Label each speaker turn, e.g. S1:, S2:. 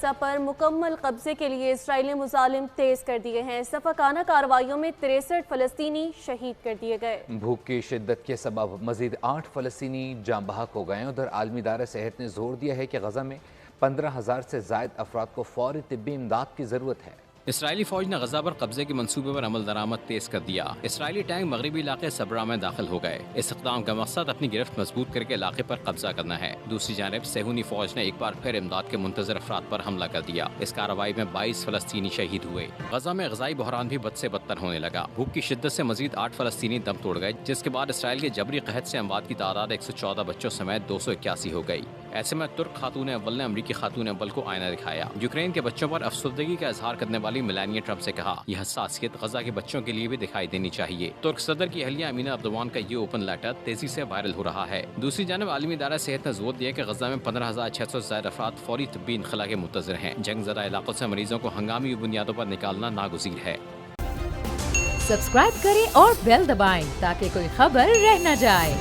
S1: غزہ پر مکمل قبضے کے لیے اسرائیلی مظالم تیز کر دیے ہیں۔ صفاقانہ کارروائیوں میں 63 فلسطینی شہید کر دیے گئے۔
S2: بھوک کی شدت کے سبب مزید 8 فلسطینی جاں بحق ہو گئے ہیں۔ ادھر عالمی ادارہ صحت نے زور دیا ہے کہ غزہ میں 15,000 سے زائد افراد کو فوری طبی امداد کی ضرورت ہے۔
S3: اسرائیلی فوج نے غزہ پر قبضے کے منصوبے پر عمل درآمد تیز کر دیا۔ اسرائیلی ٹینک مغربی علاقے صبرا میں داخل ہو گئے۔ اس اقدام کا مقصد اپنی گرفت مضبوط کر کے علاقے پر قبضہ کرنا ہے۔ دوسری جانب صہیونی فوج نے ایک بار پھر امداد کے منتظر افراد پر حملہ کر دیا۔ اس کارروائی میں 22 فلسطینی شہید ہوئے۔ غزہ میں غذائی بحران بھی بد سے بدتر ہونے لگا۔ بھوک کی شدت سے مزید 8 فلسطینی دم توڑ گئے، جس کے بعد اسرائیل کے جبری قحط سے اموات کی تعداد 114 بچوں سمیت 281 ہو گئی۔ ایسے میں ترک خاتون اول نے امریکی خاتون اول کو آئینہ دکھایا۔ یوکرین کے بچوں پر افسردگی کا اظہار کرنے والی میلانیا ٹرمپ سے کہا، یہ حساسیت غزہ کے بچوں کے لیے بھی دکھائی دینی چاہیے۔ ترک صدر کی اہلیہ امینا عبدوان کا یہ اوپن لیٹر تیزی سے وائرل ہو رہا ہے۔ دوسری جانب عالمی ادارہ صحت نے زور دیا کہ غزہ میں 15,600 سے زائد افراد فوری طبی انخلا کے منتظر ہیں۔ جنگ زدہ علاقوں سے مریضوں کو ہنگامی بنیادوں پر نکالنا ناگزیر ہے۔
S4: سبسکرائب کریں اور بیل دبائیں تاکہ کوئی خبر رہ نہ جائے۔